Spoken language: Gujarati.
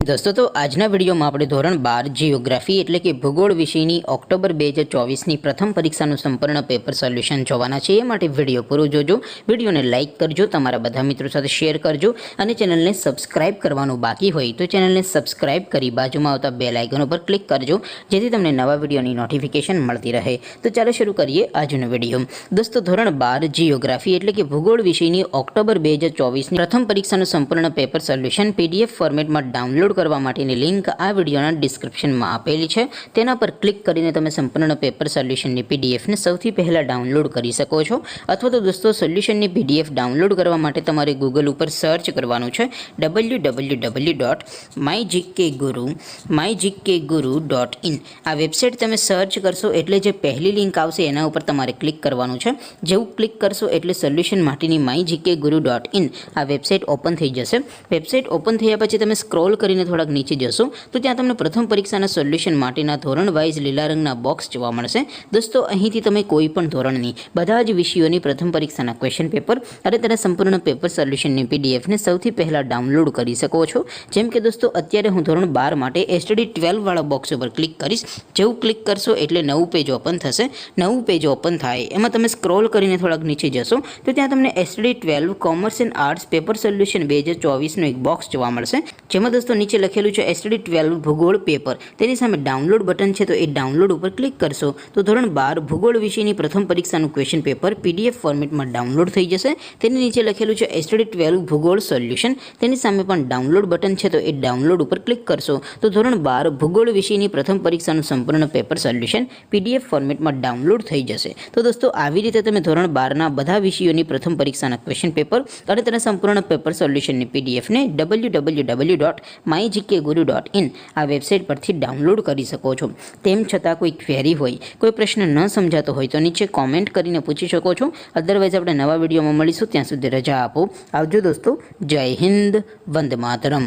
दोस्तों तो आजना विडियो में આપણે ધોરણ 12 જીઓગ્રાફી એટલે કે ભૂગોળ વિષયની ઓક્ટોબર 2024ની પ્રથમ પરીક્ષાનું સંપૂર્ણ પેપર સોલ્યુશન જોવાના છે। એ માટે વિડિયો પૂરો જોજો, વિડિયોને લાઈક કરજો, તમારા બધા મિત્રો સાથે શેર કરજો અને ચેનલને સબસ્ક્રાઇબ કરવાનું બાકી હોય તો ચેનલને સબસ્ક્રાઇબ કરી બાજુમાં આવતા બેલ આઇકન ઉપર ક્લિક કરજો જેથી તમને નવા વિડિયોની નોટિફિકેશન મળતી રહે। તો ચાલો શરૂ કરીએ આજનો વિડિયો। દોસ્તો ધોરણ 12 જીઓગ્રાફી એટલે કે ભૂગોળ વિષયની ઓક્ટોબર 2024ની પ્રથમ પરીક્ષાનું સંપૂર્ણ પેપર સોલ્યુશન પીડીએફ ફોર્મેટમાં ડાઉનલોડ કરવા માટેની લિંક આ વિડિયોના ડિસ્ક્રિપ્શનમાં આપેલી છે। તેના પર ક્લિક કરીને તમે સંપૂર્ણ પેપર સોલ્યુશનની પીડીએફને સૌથી પહેલાં ડાઉનલોડ કરી શકો છો। અથવા તો દોસ્તો સોલ્યુશનની પીડીએફ ડાઉનલોડ કરવા માટે તમારે ગૂગલ ઉપર સર્ચ કરવાનું છે www.mygkguru.in। આ વેબસાઇટ તમે સર્ચ કરશો એટલે જે પહેલી લિંક આવશે એના ઉપર તમારે ક્લિક કરવાનું છે। જેવું ક્લિક કરશો એટલે સોલ્યુશન માટેની mygkguru.in આ વેબસાઇટ ઓપન થઈ જશે। વેબસાઇટ ઓપન થયા પછી તમે સ્ક્રોલ કરીને થોડાક નીચે જશો તો ત્યાં તમને પ્રથમ પરીક્ષાના સોલ્યુશન માટેના ધોરણ વાઇઝ લીલા રંગના બોક્સ જોવા મળશે। દોસ્તો અહીંથી તમે કોઈ પણ ધોરણની બધા જ વિષયોની પ્રથમ પરીક્ષાના ક્વેશ્ચન પેપર અને તેના સંપૂર્ણ પેપર સોલ્યુશનની પીડીએફને સૌથી પહેલાં ડાઉનલોડ કરી શકો છો। જેમ કે દોસ્તો અત્યારે હું ધોરણ 12 માટે એસટીડી 12 વાળા બોક્સ ઉપર ક્લિક કરીશ। જેવું ક્લિક કરશો એટલે નવું પેજ ઓપન થશે। નવું પેજ ઓપન થાય એમાં તમે સ્ક્રોલ કરીને થોડાક નીચે જશો તો ત્યાં તમને STD 12 commerce and arts paper solution 2024નું એક બોક્સ જોવા મળશે। જેમાં દોસ્તો નીચે લખેલું છે એસટીડી 12 ભૂગોળ પેપર, તેની સામે ડાઉનલોડ બટન છે તો એ ડાઉનલોડ ઉપર ક્લિક કરશો તો ધોરણ 12 ભૂગોળ વિષયની પ્રથમ પરીક્ષાનું ક્વેશ્ચન પેપર પીડીએફ ફોર્મેટમાં ડાઉનલોડ થઈ જશે। તેની નીચે લખેલું છે એસટીડી 12 ભૂગોળ સોલ્યુશન, તેની સામે પણ ડાઉનલોડ બટન છે તો એ ડાઉનલોડ ઉપર ક્લિક કરશો તો ધોરણ 12 ભૂગોળ વિષયની પ્રથમ પરીક્ષાનું સંપૂર્ણ પેપર સોલ્યુશન પીડીએફ ફોર્મેટમાં ડાઉનલોડ થઈ જશે। તો દોસ્તો આવી રીતે તમે ધોરણ 12ના બધા વિષયોની પ્રથમ પરીક્ષાના ક્વેશ્ચન પેપર અને તેના સંપૂર્ણ પેપર સોલ્યુશનની પીડીએફને www.mygkguru.in આ વેબસાઇટ પરથી ડાઉનલોડ કરી શકો છો। તેમ છતાં કોઈ ક્વેરી હોય, કોઈ પ્રશ્ન ન સમજાતો હોય તો નીચે કોમેન્ટ કરીને પૂછી શકો છો। અદરવાઇઝ આપણે નવા વિડીયોમાં મળીશું, ત્યાં સુધી રજા આપો। આવજો દોસ્તો, જય હિન્દ, વંદે માતરમ।